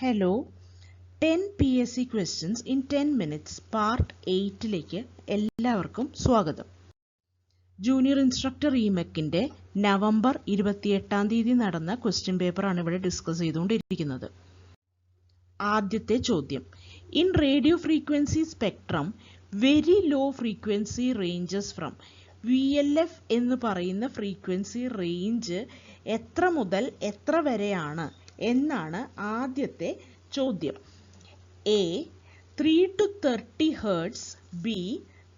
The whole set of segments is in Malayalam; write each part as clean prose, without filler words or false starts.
Hello 10 PSC questions in 10 minutes part 8ലേക്ക് എല്ലാവർക്കും സ്വാഗതം. ജൂനിയർ ഇൻസ്ട്രക്ടർ ഇമെക്കിൻ്റെ നവംബർ 28-ാം തീയതി നടന്ന ക്വസ്റ്റ്യൻ പേപ്പറാണ് ഇവിടെ ഡിസ്കസ് ചെയ്തുകൊണ്ടിരിക്കുന്നത്. ആദ്യത്തെ ചോദ്യം, in radio frequency spectrum very low frequency ranges from VLF എന്ന് പറയുന്ന ഫ്രീക്വൻസി റേഞ്ച് എത്ര മുതൽ എത്ര വരെയാണ് എന്നാണ് ആദ്യത്തെ ചോദ്യം. A 3 to 30 Hz, B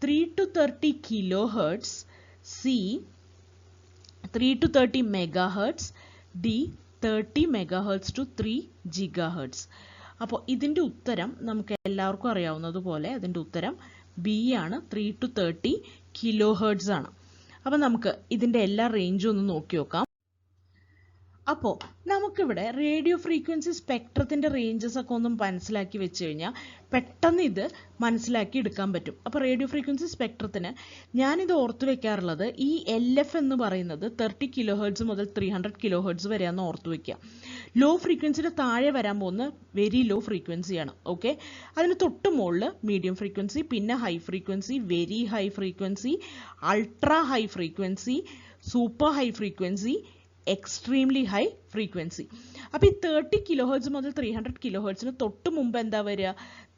3 to 30 kilohertz, C 3 to 30 megahertz, D 30 megahertz to 3 gigahertz. അപ്പോൾ ഇതിൻ്റെ ഉത്തരം നമുക്ക് എല്ലാവർക്കും അറിയാവുന്നതുപോലെ അതിൻ്റെ ഉത്തരം B ആണ്, 3 to 30 കിലോഹെർട്സ് ആണ്. അപ്പോൾ നമുക്ക് ഇതിൻ്റെ എല്ലാ റേഞ്ചും ഒന്ന് നോക്കി നോക്കാം. അപ്പോൾ നമുക്കിവിടെ റേഡിയോ ഫ്രീക്വൻസി സ്പെക്ട്രത്തിൻ്റെ റേഞ്ചസ് ഒക്കെ ഒന്നും മനസ്സിലാക്കി വെച്ച് കഴിഞ്ഞാൽ പെട്ടെന്ന് ഇത് മനസ്സിലാക്കി എടുക്കാൻ പറ്റും. അപ്പോൾ റേഡിയോ ഫ്രീക്വൻസി സ്പെക്ട്രത്തിന് ഞാനിത് ഓർത്ത് വെക്കാറുള്ളത് ഈ LF എന്ന് പറയുന്നത് 30 കിലോഹെർട്സ് മുതൽ 300 കിലോഹെർട്സ് വരെയാണെന്ന് ഓർത്ത് വയ്ക്കുക. ലോ ഫ്രീക്വൻസിയുടെ താഴെ വരാൻ പോകുന്ന വെരി ലോ ഫ്രീക്വൻസിയാണ്. ഓക്കെ, അതിന് തൊട്ട് മുകളിൽ മീഡിയം ഫ്രീക്വൻസി, പിന്നെ high frequency, very high frequency, ultra high frequency, super high frequency, extremely high frequency. അപ്പോൾ ഈ 30 കിലോഹെർട്സ് മുതൽ 300 കിലോഹെർട്സിന് തൊട്ട് മുമ്പ് എന്താ വരിക?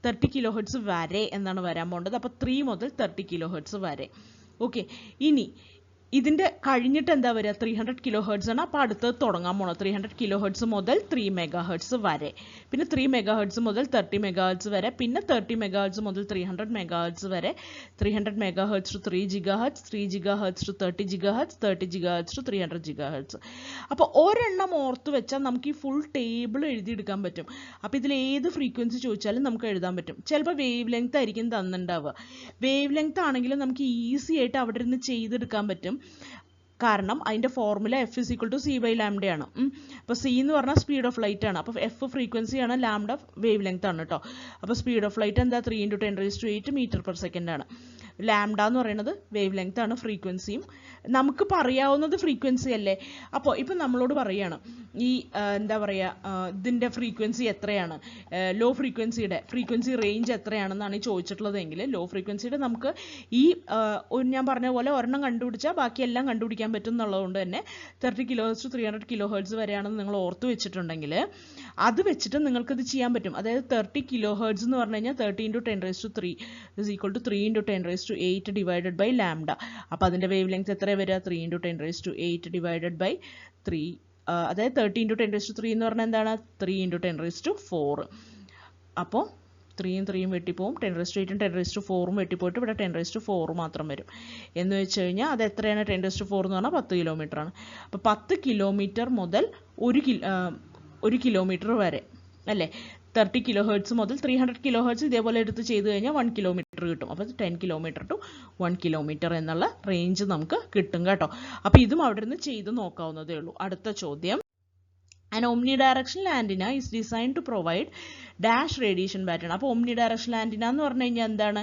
30 കിലോഹെർട്സ് വരെ എന്നാണ് വരാൻ പോകേണ്ടത്. അപ്പോൾ 3 മുതൽ 30 കിലോഹെർട്സ് വരെ. ഓക്കെ, ഇനി ഇതിൻ്റെ കഴിഞ്ഞിട്ട് എന്താ വരിക? 300 കിലോഹെർട്സ് ആണ്. അപ്പോൾ അടുത്തത് തുടങ്ങാൻ പോകണം. 300 കിലോഹെർട്സ് മുതൽ 3 മെഗാഹെർട്സ് വരെ, പിന്നെ 3 മെഗാഹെർട്സ് മുതൽ 30 മെഗാഹെർട്സ് വരെ, പിന്നെ 30 മെഗാഹെർട്സ് മുതൽ 300 മെഗാഹെർട്സ് വരെ, 300 megahertz to 3 gigahertz, 3 gigahertz to 30 gigahertz, 30 gigahertz to 300 gigahertz. അപ്പോൾ ഒരെണ്ണം ഓർത്ത് വെച്ചാൽ നമുക്ക് ഈ ഫുൾ ടേബിൾ എഴുതിയെടുക്കാൻ പറ്റും. അപ്പോൾ ഇതിൽ ഏത് ഫ്രീക്വൻസി ചോദിച്ചാലും നമുക്ക് എഴുതാൻ പറ്റും. ചിലപ്പോൾ വേവ് ലെങ്ത് ആയിരിക്കും തന്നിട്ടുണ്ടാവുക. വേവ് ലെങ്ത് ആണെങ്കിലും നമുക്ക് ഈസി ആയിട്ട് അവിടെ ഇരുന്ന് ചെയ്തെടുക്കാൻ പറ്റും. കാരണം അതിൻ്റെ ഫോർമുല F = c/λ ആണ്. അപ്പോൾ C എന്ന് പറഞ്ഞാൽ സ്പീഡ് ഓഫ് ലൈറ്റ് ആണ്. അപ്പോൾ F ഫ്രീക്വൻസിയാണ്, ലാംഡ വേവ് ലെങ്ത് ആണ് കേട്ടോ. അപ്പോൾ സ്പീഡ് ഓഫ് ലൈറ്റ് എന്താ? 3 × 10⁻⁸ മീറ്റർ/സെക്കൻഡ് ആണ്. ലാംഡ എന്ന് പറയുന്നത് വേവ് ലെങ്ത് ആണ്, ഫ്രീക്വൻസിയും നമുക്ക് പറയാവുന്നത് ഫ്രീക്വൻസി അല്ലേ. അപ്പോൾ ഇപ്പം നമ്മളോട് പറയുകയാണ് ഈ എന്താ പറയുക, ഇതിൻ്റെ ഫ്രീക്വൻസി എത്രയാണ്, ലോ ഫ്രീക്വൻസിയുടെ ഫ്രീക്വൻസി റേഞ്ച് എത്രയാണെന്നാണ് ഈ ചോദിച്ചിട്ടുള്ളതെങ്കിൽ ലോ ഫ്രീക്വൻസിയുടെ നമുക്ക് ഈ ഞാൻ പറഞ്ഞ പോലെ ഒരെണ്ണം കണ്ടുപിടിച്ചാൽ ബാക്കിയെല്ലാം കണ്ടുപിടിക്കാൻ പറ്റും എന്നുള്ളതുകൊണ്ട് തന്നെ 30 കിലോഹെർട്സ് ടു 300 കിലോഹെർട്സ് വരെയാണെന്ന് നിങ്ങൾ ഓർത്ത് വെച്ചിട്ടുണ്ടെങ്കിൽ അത് വെച്ചിട്ട് നിങ്ങൾക്കിത് ചെയ്യാൻ പറ്റും. അതായത് 30 കിലോഹെർട്സ് എന്ന് പറഞ്ഞു കഴിഞ്ഞാൽ 30 × 10⁻³ = 3 × 10⁸ ഡിവൈഡഡ് ബൈ ലാംഡ. അപ്പോൾ അതിൻ്റെ വേവ് ലെങ്ത് എത്ര വരിക? 3 × 10⁸ ഡിവൈഡഡ് ബൈ 3. അതായത് 30 × 10⁻³ എന്ന് പറഞ്ഞാൽ എന്താണ്? 3 × 10⁻⁴. അപ്പോൾ 3യും 3യും വെട്ടിപ്പോവും, 10⁻⁸ 10⁻⁴ വെട്ടിപ്പോയിട്ട് ഇവിടെ 10⁻⁴ മാത്രം വരും. എന്ന് വെച്ച് കഴിഞ്ഞാൽ അത് എത്രയാണ്? 10⁻⁴ എന്ന് പറഞ്ഞാൽ 10 കിലോമീറ്ററാണ്. അപ്പോൾ 10 കിലോമീറ്റർ മുതൽ 1 കിലോമീറ്റർ വരെ അല്ലേ. 30 കിലോഹെർട്സ് മുതൽ 300 കിലോഹെർട്സ് ഇതേപോലെ എടുത്ത് ചെയ്ത് കഴിഞ്ഞാൽ 1 കിലോമീറ്റർ കിട്ടും. അപ്പോൾ 10 കിലോമീറ്റർ ടു 1 കിലോമീറ്റർ എന്നുള്ള റേഞ്ച് നമുക്ക് കിട്ടും കേട്ടോ. അപ്പോൾ ഇതും അവിടെ നിന്ന് ചെയ്ത് നോക്കാവുന്നതേ ഉള്ളൂ. അടുത്ത ചോദ്യം, an omnidirectional antenna is designed to provide dash radiation pattern. അപ്പോൾ omnidirectional antenna എന്ന് പറഞ്ഞു കഴിഞ്ഞാൽ എന്താണ്?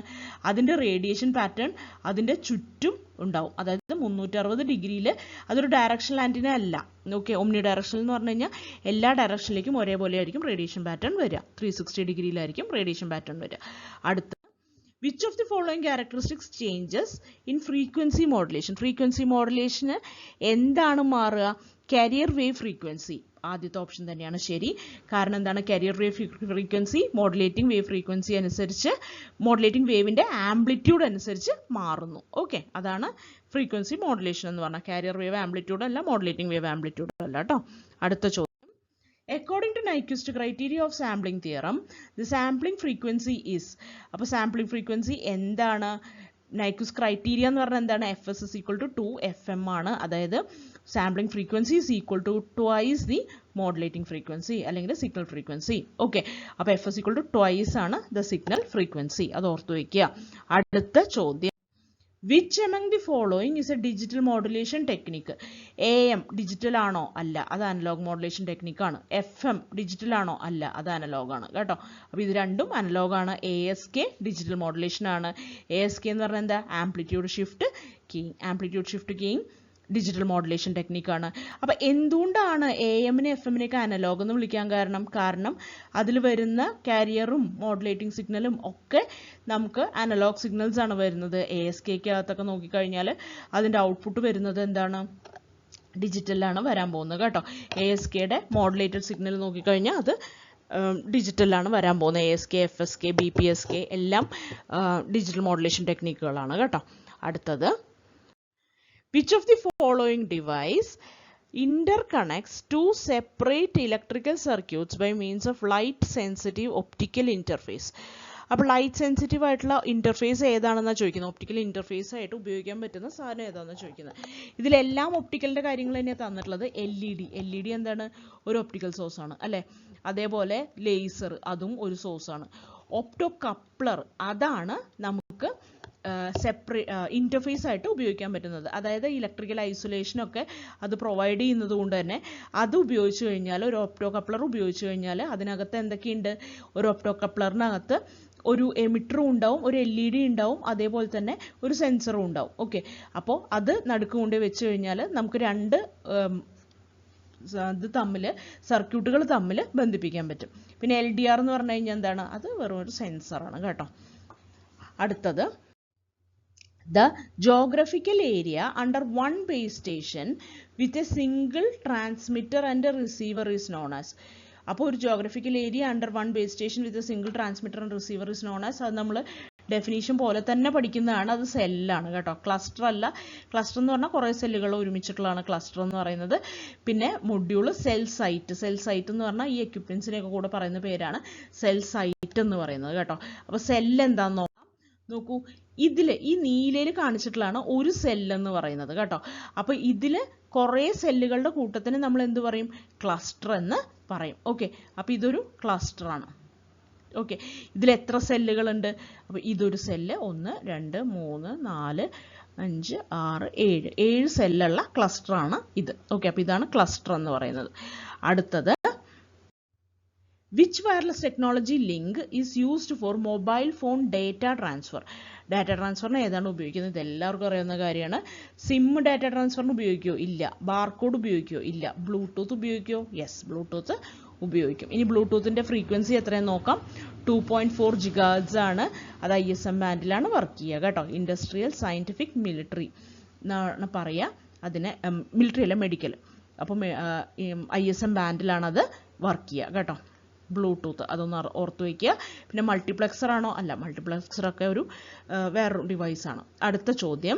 അതിൻ്റെ റേഡിയേഷൻ പാറ്റേൺ അതിൻ്റെ ചുറ്റും ഉണ്ടാവും. അതായത് 360 ഡിഗ്രിയിൽ അതൊരു ഡയറക്ഷണൽ ആൻറ്റിന അല്ല. ഓക്കെ, ഓംനി ഡയറക്ഷണൽ എന്ന് പറഞ്ഞു കഴിഞ്ഞാൽ എല്ലാ ഡയറക്ഷനിലേക്കും ഒരേപോലെ ആയിരിക്കും റേഡിയേഷൻ പാറ്റേൺ വരിക. 360 ഡിഗ്രിയിലായിരിക്കും റേഡിയേഷൻ പാറ്റേൺ വരിക. അടുത്ത, which of the following characteristics changes in frequency modulation? Frequency മോഡുലേഷന് എന്താണ് മാറുക? Carrier wave frequency. ആദ്യത്തെ ഓപ്ഷൻ തന്നെയാണ് ശരി. കാരണം എന്താണ്? Carrier wave frequency modulating wave frequency അനുസരിച്ച് മോഡുലേറ്റിംഗ് വേവിൻ്റെ ആംപ്ലിറ്റ്യൂഡ് അനുസരിച്ച് മാറുന്നു. ഓക്കെ, അതാണ് ഫ്രീക്വൻസി മോഡുലേഷൻ എന്ന് പറഞ്ഞാൽ. കാരിയർ വേവ് ആംപ്ലിറ്റ്യൂഡ് അല്ല, മോഡുലേറ്റിംഗ് വേവ് ആംപ്ലിറ്റ്യൂഡ് അല്ല കേട്ടോ. അടുത്ത ചോദ്യം, according to Nyquist criteria of sampling theorem, the sampling frequency is. അപ്പോൾ സാമ്പിളിംഗ് ഫ്രീക്വൻസി എന്താണ്? Nyquist criteria എന്ന് പറഞ്ഞാൽ എന്താണ്? Fs = 2fm ആണ്. അതായത് sampling frequency = twice the modulating frequency അല്ലെങ്കിൽ സിഗ്നൽ ഫ്രീക്വൻസി. ഓക്കെ, അപ്പോൾ Fs = twice ആണ് the സിഗ്നൽ ഫ്രീക്വൻസി. അത് ഓർത്ത് വയ്ക്കുക. അടുത്ത ചോദ്യം, which among the following is a digital modulation technique? AM digital ആണോ? അല്ല, അത് അനലോഗ് മോഡുലേഷൻ ടെക്നിക് ആണ്. FM ഡിജിറ്റൽ ആണോ? അല്ല, അത് അനലോഗ് ആണ് കേട്ടോ. അപ്പോൾ ഇത് രണ്ടും അനലോഗ് ആണ്. ASK ഡിജിറ്റൽ മോഡുലേഷൻ ആണ്. ASK എന്ന് പറഞ്ഞാൽ എന്താ? Amplitude shift keying. Amplitude shift keying digital modulation ടെക്നിക്കാണ്. അപ്പോൾ എന്തുകൊണ്ടാണ് AM-നെ FM-നെയൊക്കെ അനലോഗ് എന്ന് വിളിക്കാൻ കാരണം അതിൽ വരുന്ന കാരിയറും മോഡുലേറ്റിംഗ് സിഗ്നലും ഒക്കെ നമുക്ക് അനലോഗ് സിഗ്നൽസ് ആണ് വരുന്നത്. ASKക്കകത്തൊക്കെ നോക്കിക്കഴിഞ്ഞാൽ അതിൻ്റെ ഔട്ട്പുട്ട് വരുന്നത് എന്താണ്, ഡിജിറ്റലാണ് വരാൻ പോകുന്നത് കേട്ടോ. ASKയുടെ മോഡുലേറ്റഡ് സിഗ്നൽ നോക്കിക്കഴിഞ്ഞാൽ അത് ഡിജിറ്റലാണ് വരാൻ പോകുന്നത്. ASK, FSK, BPSK എല്ലാം ഡിജിറ്റൽ മോഡുലേഷൻ ടെക്നിക്കുകളാണ് കേട്ടോ. അടുത്തത്, which of the following device interconnects two separate electrical circuits by means of light sensitive optical interface? അപ്പോൾ ലൈറ്റ് സെൻസിറ്റീവ് ആയിട്ടുള്ള ഇൻ്റർഫേസ് ഏതാണെന്നാണ് ചോദിക്കുന്നത്. ഒപ്റ്റിക്കൽ ഇൻ്റർഫേസ് ആയിട്ട് ഉപയോഗിക്കാൻ പറ്റുന്ന സാധനം ഏതാണെന്നാണ് ചോദിക്കുന്നത്. ഇതിലെല്ലാം ഒപ്റ്റിക്കലിൻ്റെ കാര്യങ്ങൾ തന്നെയാണ് തന്നിട്ടുള്ളത്. LED എന്താണ്, ഒരു ഒപ്റ്റിക്കൽ സോഴ്സാണ് അല്ലേ. അതേപോലെ ലേസർ, അതും ഒരു സോഴ്സാണ്. ഓപ്റ്റോ കപ്ലർ, അതാണ് നമുക്ക് ഇൻ്റർഫേസ് ആയിട്ട് ഉപയോഗിക്കാൻ പറ്റുന്നത്. അതായത് ഇലക്ട്രിക്കൽ ഐസൊലേഷനൊക്കെ അത് പ്രൊവൈഡ് ചെയ്യുന്നത് കൊണ്ട് തന്നെ അത് ഉപയോഗിച്ച് കഴിഞ്ഞാൽ, ഒരു ഓപ്റ്റോ കപ്ലർ ഉപയോഗിച്ച് കഴിഞ്ഞാൽ അതിനകത്ത് എന്തൊക്കെയുണ്ട്, ഒരു ഓപ്റ്റോ കപ്ലറിനകത്ത് ഒരു എമിറ്ററും ഉണ്ടാവും, ഒരു LED ഉണ്ടാവും, അതേപോലെ തന്നെ ഒരു സെൻസറും ഉണ്ടാവും. ഓക്കെ, അപ്പോൾ അത് നടുക്ക് കൊണ്ട് വെച്ച് കഴിഞ്ഞാൽ നമുക്ക് രണ്ട് ഇത് തമ്മിൽ, സർക്യൂട്ടുകൾ തമ്മിൽ ബന്ധിപ്പിക്കാൻ പറ്റും. പിന്നെ LDR എന്ന് പറഞ്ഞു കഴിഞ്ഞാൽ എന്താണ്, അത് വെറും ഒരു സെൻസറാണ് കേട്ടോ. അടുത്തത്, the geographical area under one base station with a single transmitter and a receiver is known as. അപ്പോൾ ഒരു geographical area under one base station with a single transmitter and receiver is known as, അത് നമ്മൾ ഡെഫിനേഷൻ പോലെ തന്നെ പഠിക്കുന്നതാണ്. അത് സെല്ലാണ് കേട്ടോ, ക്ലസ്റ്റർ അല്ല. ക്ലസ്റ്റർ എന്ന് പറഞ്ഞാൽ കുറേ സെല്ലുകൾ ഒരുമിച്ചിട്ടുള്ളതാണ് ക്ലസ്റ്റർ എന്ന് പറയുന്നത്. പിന്നെ മൊഡ്യൂള് സെൽ സൈറ്റ് എന്ന് പറഞ്ഞാൽ ഈ എക്യുപ്മെൻസിനെയൊക്കെ കൂടെ പറയുന്ന പേരാണ് സെൽ സൈറ്റ് എന്ന് പറയുന്നത് കേട്ടോ. അപ്പോൾ സെല്ല് എന്താണെന്ന് നോക്കൂ, ഇതിൽ ഈ നീലയിൽ കാണിച്ചിട്ടുള്ളതാണ് ഒരു സെല്ലെന്ന് പറയുന്നത് കേട്ടോ. അപ്പോൾ ഇതിൽ കുറേ സെല്ലുകളുടെ കൂട്ടത്തിന് നമ്മൾ എന്ത് പറയും, ക്ലസ്റ്റർ എന്ന് പറയും. ഓക്കെ, അപ്പോൾ ഇതൊരു ക്ലസ്റ്ററാണ്. ഓക്കെ, ഇതിൽ എത്ര സെല്ലുകളുണ്ട്, അപ്പോൾ ഇതൊരു സെല്ല് 1 2 3 4 5 6 7 സെല്ലുള്ള ക്ലസ്റ്ററാണ് ഇത്. ഓക്കെ, അപ്പോൾ ഇതാണ് ക്ലസ്റ്റർ എന്ന് പറയുന്നത്. അടുത്തത്, which wireless technology link is used for mobile phone data transfer? Data ട്രാൻസ്ഫറിന് ഏതാണ് ഉപയോഗിക്കുന്നത്, ഇത് എല്ലാവർക്കും അറിയാവുന്ന കാര്യമാണ്. സിം ഡാറ്റ ട്രാൻസ്ഫറിന് ഉപയോഗിക്കുമോ, ഇല്ല. ബാർകോഡ് ഉപയോഗിക്കുമോ, ഇല്ല. ബ്ലൂടൂത്ത് ഉപയോഗിക്കുമോ, യെസ്, ബ്ലൂടൂത്ത് ഉപയോഗിക്കും. ഇനി ബ്ലൂടൂത്തിൻ്റെ ഫ്രീക്വൻസി എത്രയെന്ന് നോക്കാം. 2.4 GHz ആണ്. അത് ISM ബാൻഡിലാണ് വർക്ക് ചെയ്യുക കേട്ടോ. ഇൻഡസ്ട്രിയൽ, സയൻറ്റിഫിക്, മിലിറ്ററി എന്നാണ് പറയുക അതിനെ. മിലിറ്ററി അല്ല, മെഡിക്കൽ. അപ്പം ISM ബാൻഡിലാണ് അത് വർക്ക് ചെയ്യുക കേട്ടോ. ബ്ലൂടൂത്ത്, അതൊന്ന് ഓർത്ത് വയ്ക്കുക. പിന്നെ മൾട്ടിപ്ലക്സർ ആണോ, അല്ല. മൾട്ടിപ്ലക്സറൊക്കെ ഒരു വേറൊരു ഡിവൈസാണ്. അടുത്ത ചോദ്യം,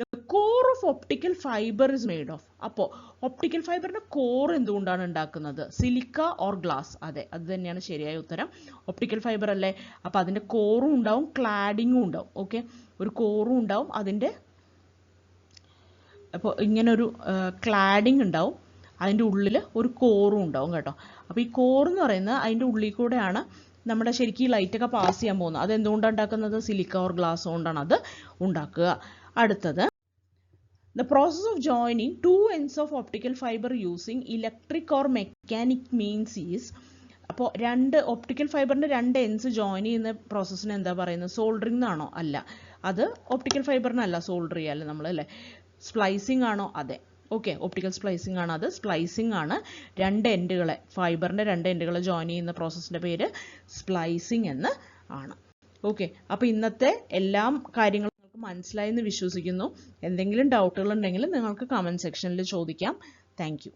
the core of optical fibre is made of. അപ്പോൾ ഒപ്റ്റിക്കൽ ഫൈബറിൻ്റെ കോർ എന്തുകൊണ്ടാണ് ഉണ്ടാക്കുന്നത്, സിലിക്ക ഓർ ഗ്ലാസ്? അതെ, അത് തന്നെയാണ് ശരിയായ ഉത്തരം. ഒപ്റ്റിക്കൽ ഫൈബർ അല്ലേ. അപ്പോൾ അതിൻ്റെ കോറും ഉണ്ടാവും, ക്ലാഡിങ്ങും ഉണ്ടാവും. ഓക്കെ, ഒരു കോറും ഉണ്ടാവും, അതിൻ്റെ അപ്പോൾ ഇങ്ങനൊരു ക്ലാഡിങ് ഉണ്ടാവും, അതിൻ്റെ ഉള്ളിൽ ഒരു കോറും ഉണ്ടാവും കേട്ടോ. അപ്പോൾ ഈ കോറെന്ന് പറയുന്നത് അതിൻ്റെ ഉള്ളിൽ കൂടെയാണ് നമ്മുടെ ശരിക്കും ഈ ലൈറ്റൊക്കെ പാസ് ചെയ്യാൻ പോകുന്നത്. അത് എന്തുകൊണ്ടാണ് ഉണ്ടാക്കുന്നത്, സിലിക്ക ഓർ ഗ്ലാസ് കൊണ്ടാണ് അത് ഉണ്ടാക്കുക. അടുത്തത്, the process of joining two ends of optical fiber using electric or mechanic means is. അപ്പോൾ ഒപ്റ്റിക്കൽ ഫൈബറിൻ്റെ രണ്ട് എൻഡ്സ് ജോയിൻ ചെയ്യുന്ന പ്രോസസ്സിന് എന്താ പറയുന്നത്, സോൾഡറിംഗ് ആണോ, അല്ല. അത് ഒപ്റ്റിക്കൽ ഫൈബറിനല്ല സോൾഡർ ചെയ്യാല്ലേ നമ്മൾ, അല്ലേ. സ്പ്ലൈസിങ് ആണോ, അതെ. ഓക്കെ, ഒപ്റ്റിക്കൽ സ്പ്ലൈസിംഗ് ആണ്. അത് സ്പ്ലൈസിംഗ് ആണ്. ഫൈബറിൻ്റെ രണ്ട് എൻഡുകളെ ജോയിൻ ചെയ്യുന്ന പ്രോസസ്സിൻ്റെ പേര് സ്പ്ലൈസിംഗ് എന്ന് ആണ്. ഓക്കെ, അപ്പോൾ ഇന്നത്തെ എല്ലാ കാര്യങ്ങളും നിങ്ങൾക്ക് മനസ്സിലായെന്ന് വിശ്വസിക്കുന്നു. എന്തെങ്കിലും ഡൗട്ടുകൾ ഉണ്ടെങ്കിൽ നിങ്ങൾക്ക് കമൻറ്റ് സെക്ഷനിൽ ചോദിക്കാം. Thank you.